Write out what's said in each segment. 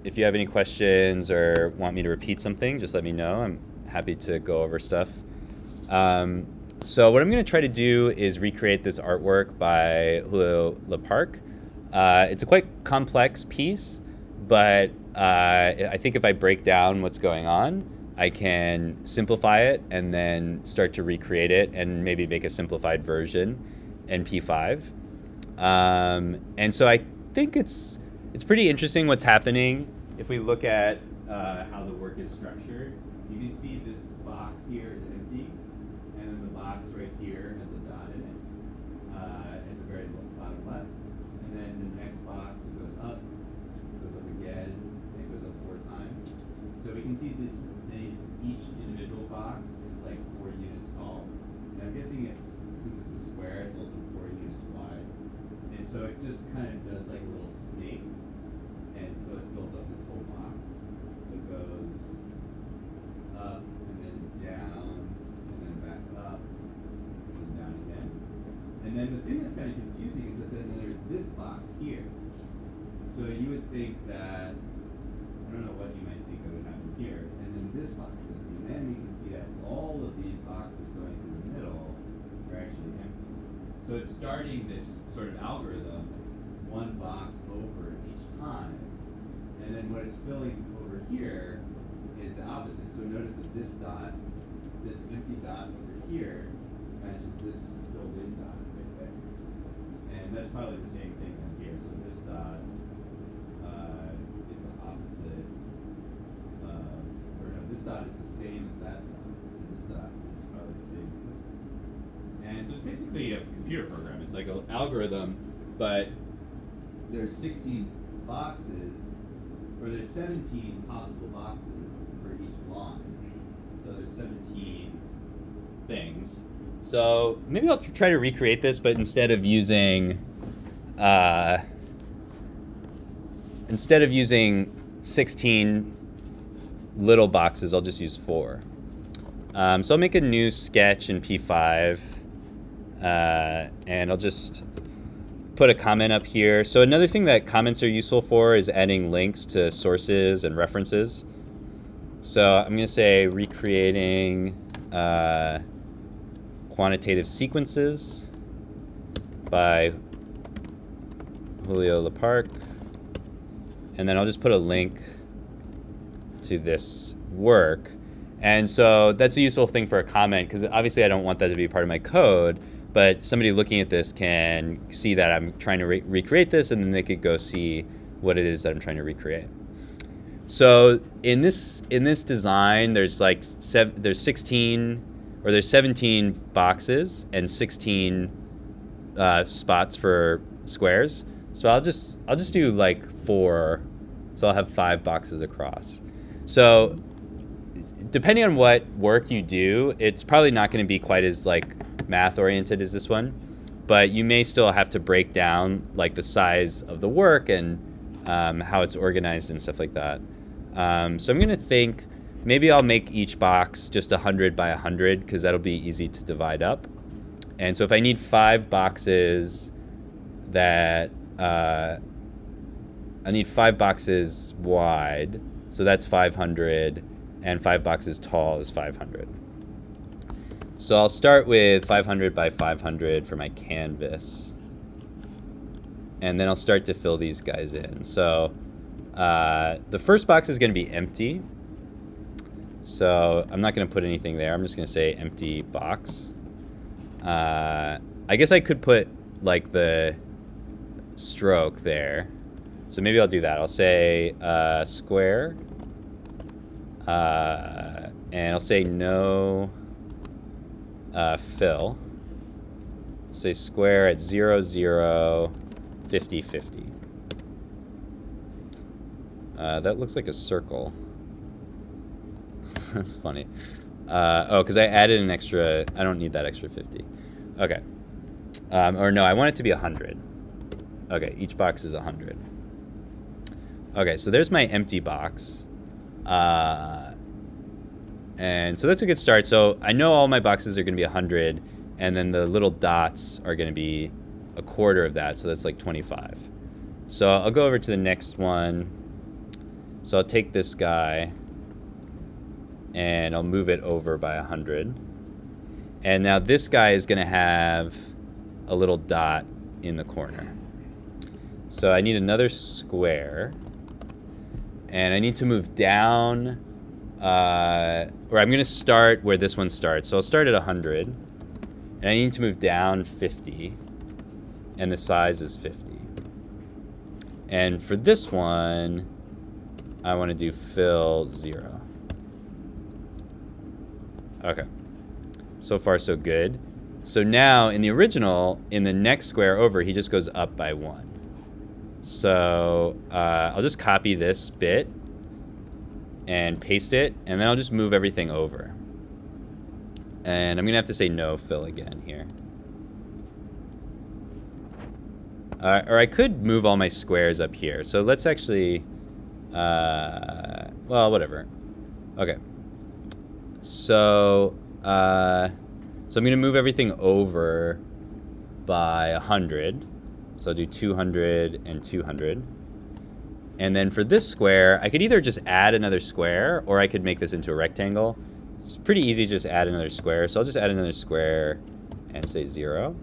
if you have any questions or want me to repeat something, just let me know. I'm happy to go over stuff. So what I'm going to try to do is recreate this artwork by Julio Leparc. It's a quite complex piece, but I think if I break down what's going on, I can simplify it and then start to recreate it and maybe make a simplified version in P5. And so I think it's pretty interesting what's happening. If we look at how the work is structured, you can see this box here is empty, and then the box right here has a dot in it at the very bottom left. And then the next box goes up again, and it goes up 4 times. So we can see each individual box is like 4 units tall. And I'm guessing since it's a square, it's also 4 units wide. And so it just kind of does like a little snake until it fills up this whole box. So it goes up and then down and then back up and then down again. And then the thing that's kind of confusing is that then there's this box here. So you would think that, I don't know what you might think would happen here, and then this box is empty. And then you can see that all of these boxes going through the middle are actually empty. So it's starting this sort of algorithm, one box over each time. And then what it's filling over here is the opposite. So notice that this empty dot over here matches this filled in dot right there. And that's probably the same thing down here. So this dot is the opposite this dot is the same as that dot. And this dot is probably the same as this one. And so it's basically a computer program. It's like an algorithm, but there's 16 boxes, or there's 17 possible boxes for each line. So there's 17 things. So maybe I'll try to recreate this, but instead of using 16 little boxes, I'll just use 4. So I'll make a new sketch in P5, and I'll just put a comment up here. So another thing that comments are useful for is adding links to sources and references. So I'm going to say recreating quantitative sequences by Julio Leparc. And then I'll just put a link to this work. And so that's a useful thing for a comment, because obviously I don't want that to be part of my code, but somebody looking at this can see that I'm trying to recreate this, and then they could go see what it is that I'm trying to recreate. So in this design, there's like there's 17 boxes and 16 spots for squares. So I'll just do like 4. So I'll have 5 boxes across. So depending on what work you do, it's probably not going to be quite as like math oriented as this one, but you may still have to break down like the size of the work and how it's organized and stuff like that. So I'm going to think maybe I'll make each box just 100 by 100, because that'll be easy to divide up. And so if I need 5 boxes that I need 5 boxes wide, so that's 500, and 5 boxes tall is 500. So I'll start with 500 by 500 for my canvas, and then I'll start to fill these guys in. So the first box is going to be empty, so I'm not going to put anything there. I'm just going to say empty box. I guess I could put like the stroke there. So maybe I'll do that. I'll say square, and I'll say no fill. Say square at 0, 0, 50, 50. That looks like a circle. That's funny. Oh, because I added an extra. I don't need that extra 50. Okay. Or no, I want it to be 100. Okay, each box is 100. Okay, so there's my empty box. And so that's a good start. So I know all my boxes are going to be 100, and then the little dots are going to be a quarter of that, so that's like 25. So I'll go over to the next one, So I'll take this guy and I'll move it over by 100. And now this guy is going to have a little dot in the corner. So I need another square. And I need to move down, or I'm going to start where this one starts. So I'll start at 100. And I need to move down 50. And the size is 50. And for this one, I want to do fill 0. Okay. So far, so good. So now, in the original, in the next square over, he just goes up by 1. So I'll just copy this bit and paste it, and then I'll just move everything over. And I'm going to have to say no fill again here. Or I could move all my squares up here. So let's actually, well, whatever. Okay. So I'm going to move everything over by 100. So I'll do 200 and 200. And then for this square, I could either just add another square, or I could make this into a rectangle. It's pretty easy to just add another square. So I'll just add another square and say 0.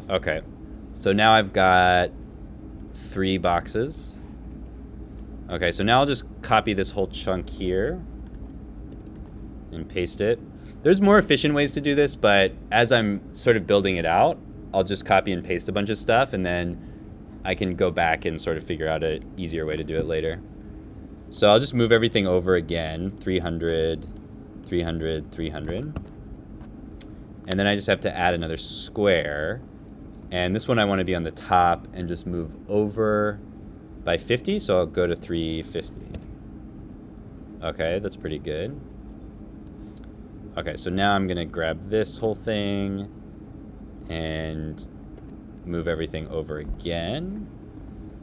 Okay. So now I've got 3 boxes. Okay, so now I'll just copy this whole chunk here and paste it. There's more efficient ways to do this, but as I'm sort of building it out, I'll just copy and paste a bunch of stuff, and then I can go back and sort of figure out an easier way to do it later. So I'll just move everything over again, 300, 300, 300. And then I just have to add another square. And this one I want to be on the top and just move over by 50, so I'll go to 350. Okay, that's pretty good. Okay, so now I'm going to grab this whole thing and move everything over again.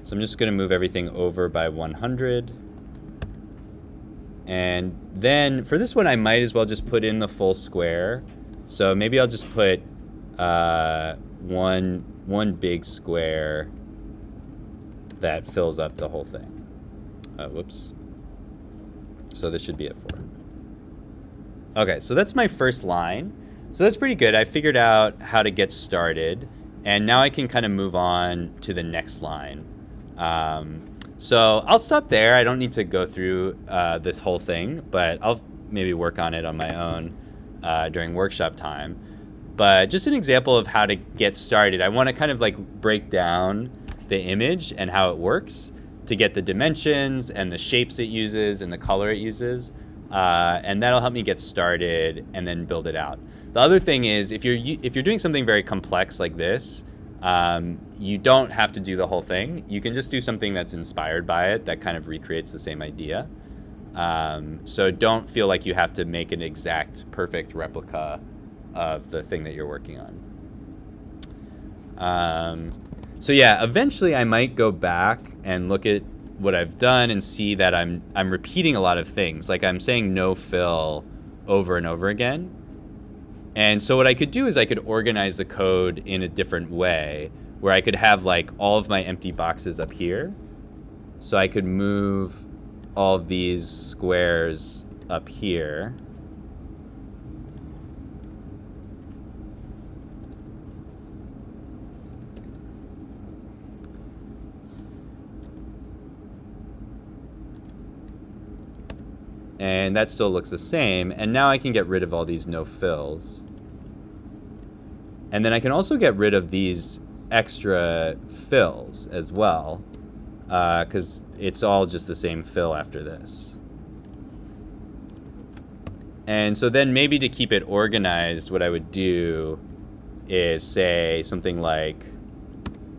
So I'm just going to move everything over by 100. And then for this one, I might as well just put in the full square. So maybe I'll just put one big square that fills up the whole thing. Whoops. So this should be at 400. Okay, so that's my first line. So that's pretty good. I figured out how to get started, and now I can kind of move on to the next line. So I'll stop there. I don't need to go through this whole thing, but I'll maybe work on it on my own during workshop time. But just an example of how to get started. I want to kind of like break down the image and how it works to get the dimensions and the shapes it uses and the color it uses. And that'll help me get started and then build it out. The other thing is, if you're doing something very complex like this, you don't have to do the whole thing. You can just do something that's inspired by it that kind of recreates the same idea. So don't feel like you have to make an exact, perfect replica of the thing that you're working on. So yeah, eventually I might go back and look at what I've done and see that I'm repeating a lot of things. Like I'm saying no fill over and over again. And so what I could do is I could organize the code in a different way where I could have like all of my empty boxes up here. So I could move all of these squares up here. And that still looks the same. And now I can get rid of all these no fills. And then I can also get rid of these extra fills as well, because it's all just the same fill after this. And so then maybe to keep it organized, what I would do is say something like,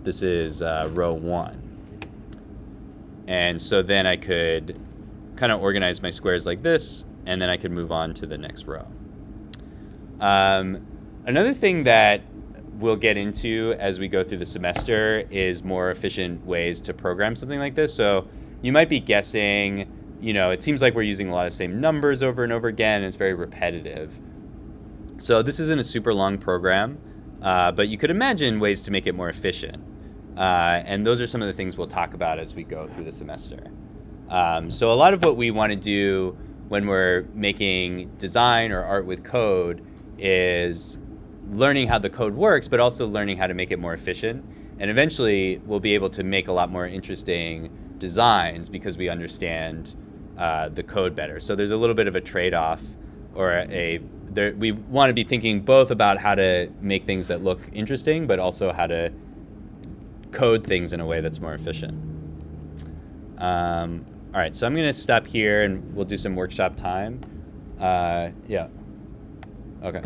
this is row 1. And so then I could kind of organize my squares like this, and then I could move on to the next row. Another thing that we'll get into as we go through the semester is more efficient ways to program something like this. So you might be guessing, it seems like we're using a lot of the same numbers over and over again, and it's very repetitive. So this isn't a super long program, but you could imagine ways to make it more efficient. And those are some of the things we'll talk about as we go through the semester. So a lot of what we want to do when we're making design or art with code is learning how the code works, but also learning how to make it more efficient. And eventually we'll be able to make a lot more interesting designs because we understand the code better. So there's a little bit of a trade-off, or we want to be thinking both about how to make things that look interesting, but also how to code things in a way that's more efficient. All right, so I'm going to stop here and we'll do some workshop time. Yeah. Okay.